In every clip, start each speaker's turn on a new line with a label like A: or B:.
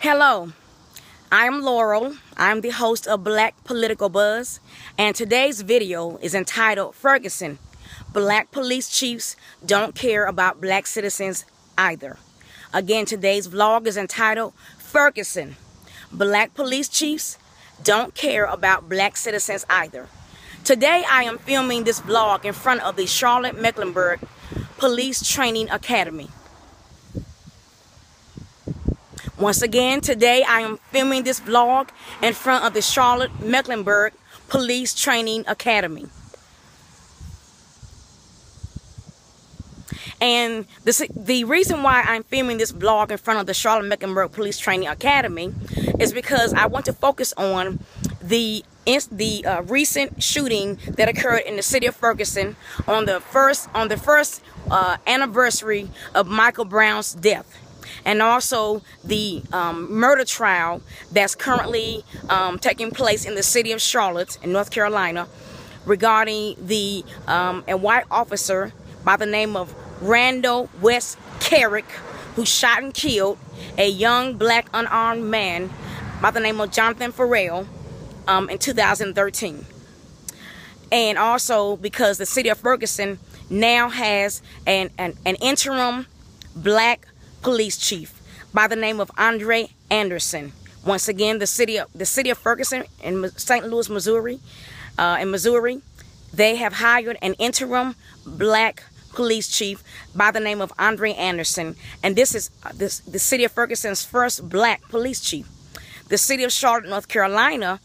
A: Hello, I'm Laurel. I'm the host of Black Political Buzz, and today's video is entitled Ferguson, Black Police Chiefs Don't Care About Black Citizens Either. Again, today's vlog is entitled Ferguson, Black Police Chiefs Don't Care About Black Citizens Either. Today I am filming this vlog in front of the Charlotte-Mecklenburg Police Training Academy. Once again, today I am filming this vlog in front of the Charlotte-Mecklenburg Police Training Academy. And the reason why I'm filming this vlog in front of the Charlotte-Mecklenburg Police Training Academy is because I want to focus on the recent shooting that occurred in the city of Ferguson on the first anniversary of Michael Brown's death. And also the murder trial that's currently taking place in the city of Charlotte in North Carolina regarding a white officer by the name of Randall West Kerrick, who shot and killed a young black unarmed man by the name of Johnathan Ferrell in 2013. And also because the city of Ferguson now has an interim black police chief by the name of Andre Anderson. Once again, the city of Ferguson in St. Louis, Missouri, they have hired an interim black police chief by the name of Andre Anderson, and this is the city of Ferguson's first black police chief. The city of Charlotte, North Carolina,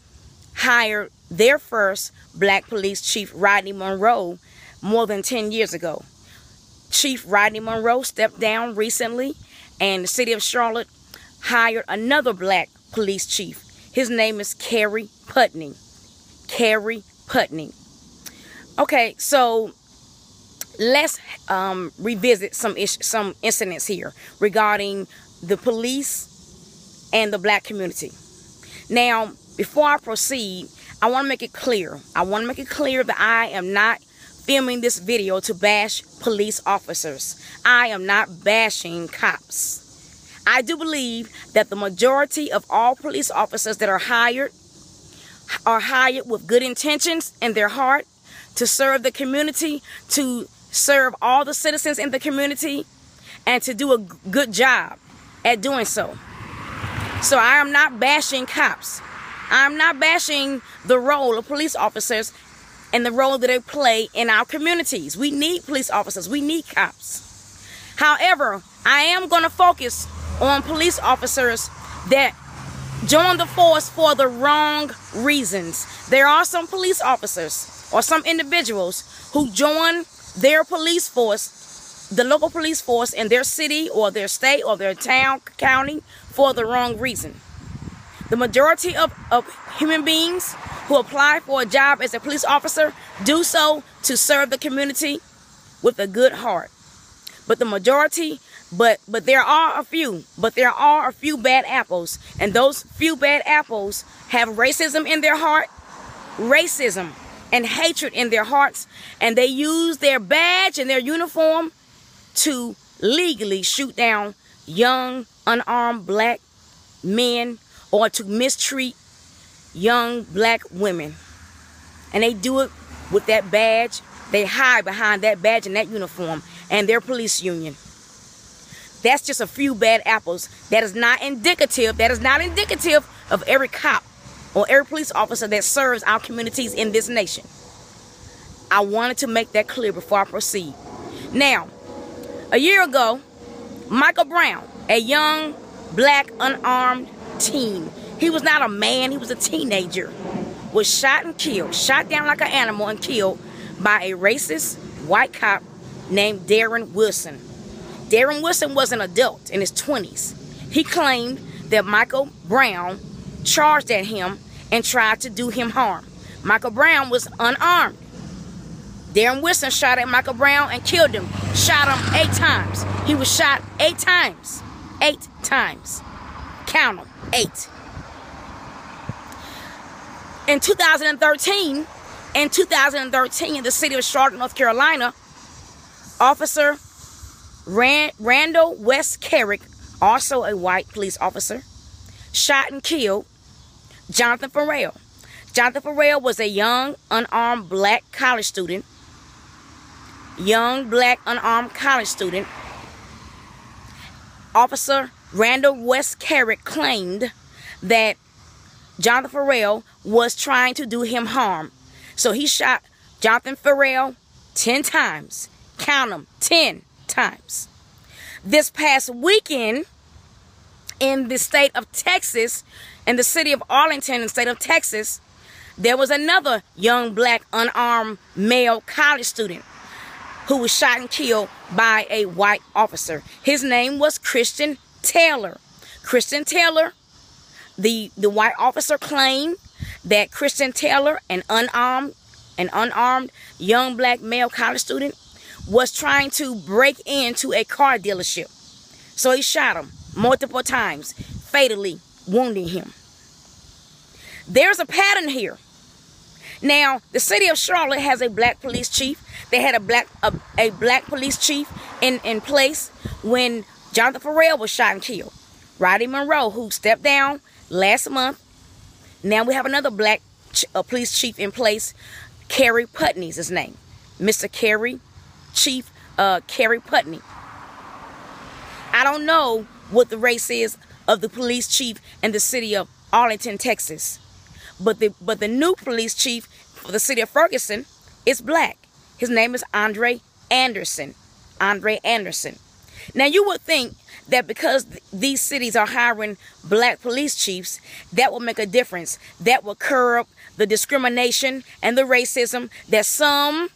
A: hired their first black police chief, RODNEY MONROE, more than 10 years ago. Chief RODNEY MONROE stepped down recently, and the city of Charlotte hired another black police chief. His name is KERRY PUTNEY. KERRY PUTNEY. Okay, so let's revisit some incidents here regarding the police and the black community. Now, before I proceed, I want to make it clear. That I am not filming this video to bash police officers. I am not bashing cops. I do believe that the majority of all police officers that are hired with good intentions in their heart to serve the community, to serve all the citizens in the community, and to do a good job at doing so. So I am not bashing cops. I'm not bashing the role of police officers and the role that they play in our communities. We need police officers. We need cops. However, I am going to focus on police officers that join the force for the wrong reasons. There are some police officers or some individuals who join their police force, the local police force in their city or their state or their town, county, for the wrong reason. The majority of human beings who apply for a job as a police officer do so to serve the community with a good heart. But the majority, but there are a few bad apples, and those few bad apples have racism in their heart, racism and hatred in their hearts, and they use their badge and their uniform to legally shoot down young unarmed black men or to mistreat young black women. And they do it with that badge. They hide behind that badge and that uniform and their police union. That's just a few bad apples. That is not indicative of every cop or every police officer that serves our communities in this nation. I wanted to make that clear before I proceed. Now, a year ago, Michael Brown, a young black unarmed teen, he was not a man, he was a teenager, was shot and killed, shot down like an animal and killed by a racist white cop named Darren Wilson. Darren Wilson was an adult in his 20s. He claimed that Michael Brown charged at him and tried to do him harm. Michael Brown was unarmed. Darren Wilson shot at Michael Brown and killed him. Shot him 8 times. He was shot 8 times. 8 times. Count them. 8. In 2013, in the city of Charlotte, North Carolina, Officer Randall West Kerrick, also a white police officer, shot and killed Johnathan Ferrell. Johnathan Ferrell was a young, unarmed black college student. Young, black, unarmed college student. Officer Randall West Kerrick claimed that Johnathan Ferrell was trying to do him harm. So he shot Johnathan Ferrell 10 times. Count them, 10 times. This past weekend, in the state of Texas, in the city of Arlington, in the state of Texas, there was another young black unarmed male college student who was shot and killed by a white officer. His name was Christian Taylor. Christian Taylor, the white officer claimed that Christian Taylor, an unarmed young black male college student, was trying to break into a car dealership. So he shot him multiple times, fatally wounding him. There's a pattern here. Now, the city of Charlotte has a black police chief. They had a black police chief in place when Johnathan Ferrell was shot and killed. RODNEY MONROE, who stepped down last month. Now we have another black police chief in place. KERRY PUTNEY is his name. Mr. KERRY, Chief KERRY PUTNEY. I don't know what the race is of the police chief in the city of Arlington, Texas. But the new police chief for the city of Ferguson is black. His name is Andre Anderson. Andre Anderson. Now you would think that because these cities are hiring black police chiefs, that will make a difference. That will curb the discrimination and the racism that some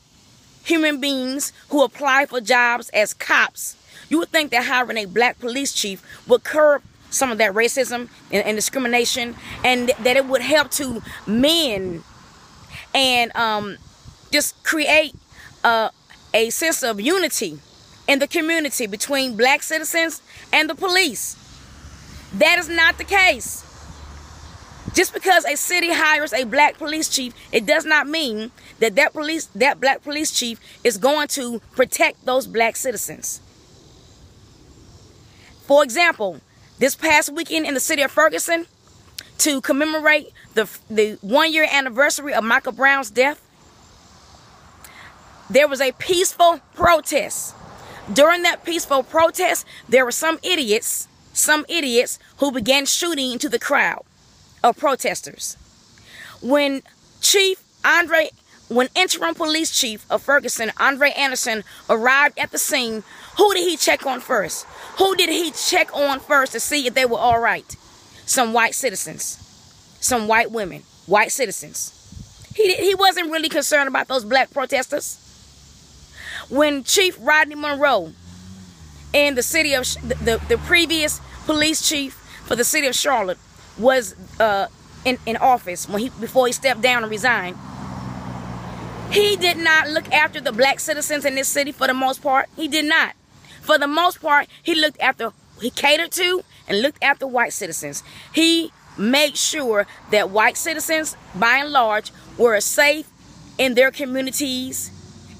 A: human beings who apply for jobs as cops, you would think that hiring a black police chief would curb some of that racism and discrimination, and that it would help to mend and just create a sense of unity in the community between black citizens and the police. That is not the case. Just because a city hires a black police chief, it does not mean that that black police chief is going to protect those black citizens. For example, this past weekend in the city of Ferguson, to commemorate the 1-year anniversary of Michael Brown's death, there was a peaceful protest. During that peaceful protest, there were some idiots who began shooting into the crowd of protesters. When interim police chief of Ferguson, Andre Anderson, arrived at the scene, who did he check on first? Who did he check on first to see if they were all right? Some white citizens, some white women, white citizens. He wasn't really concerned about those black protesters. When Chief RODNEY MONROE and the city of the previous police chief for the city of Charlotte was in office, before he stepped down and resigned, he did not look after the black citizens in this city for the most part. He did not. For the most part, he catered to and looked after white citizens. He made sure that white citizens, by and large, were safe in their communities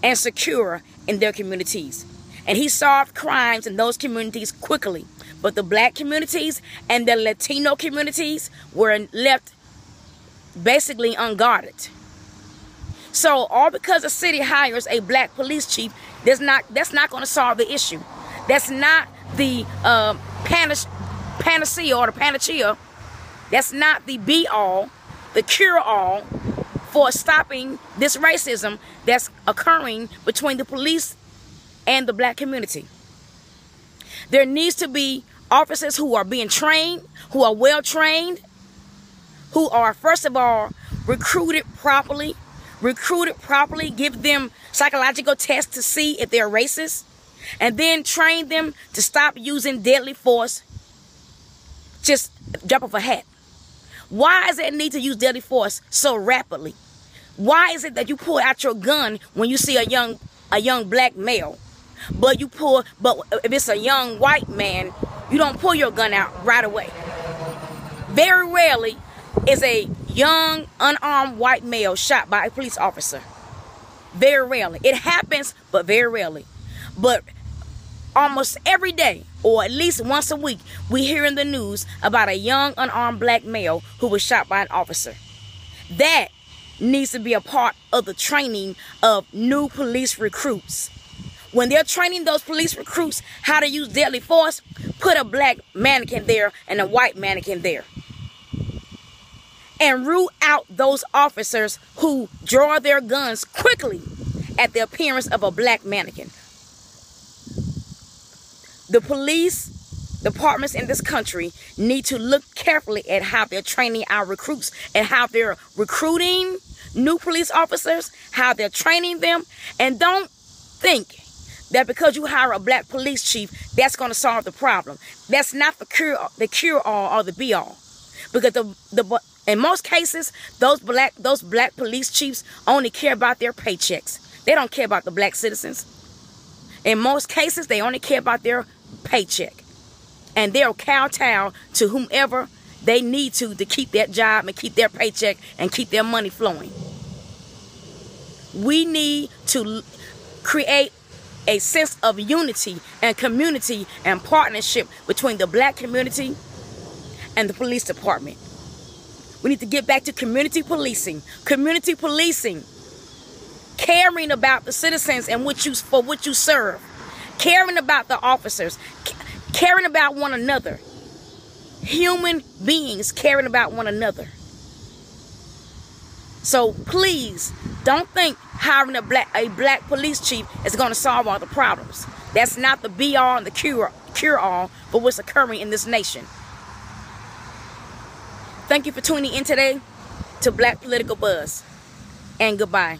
A: and secure in their communities. And he solved crimes in those communities quickly. But the black communities and the Latino communities were left basically unguarded. So all because a city hires a black police chief, that's not going to solve the issue. That's not the panacea or the panacea. That's not the be-all, the cure-all for stopping this racism that's occurring between the police and the black community. There needs to be officers who are being trained, who are well trained, who are, first of all, recruited properly, give them psychological tests to see if they're racist, and then train them to stop using deadly force just drop of a hat. Why is it need to use deadly force so rapidly? Why is it that you pull out your gun when you see a young black male, but if it's a young white man, you don't pull your gun out right away? Very rarely is a young unarmed white male shot by a police officer. Very rarely. It happens, but very rarely. But almost every day, or at least once a week, we hear in the news about a young unarmed black male who was shot by an officer. That needs to be a part of the training of new police recruits. When they're training those police recruits how to use deadly force, put a black mannequin there and a white mannequin there. And root out those officers who draw their guns quickly at the appearance of a black mannequin. The police departments in this country need to look carefully at how they're training our recruits and how they're recruiting new police officers, how they're training them. And don't think that because you hire a black police chief, that's going to solve the problem. That's not the cure-all or the be-all. Because in most cases, those black police chiefs only care about their paychecks. They don't care about the black citizens. In most cases, they only care about their paycheck. And they'll kowtow to whomever they need to keep that job and keep their paycheck and keep their money flowing. We need to create a sense of unity and community and partnership between the black community and the police department. We need to get back to community policing. Community policing. Caring about the citizens and for which you serve. Caring about the officers. Caring about one another. Human beings caring about one another. So please, don't think hiring a black police chief is going to solve all the problems. That's not the be-all and the cure-all for what's occurring in this nation. Thank you for tuning in today to Black Political Buzz. And goodbye.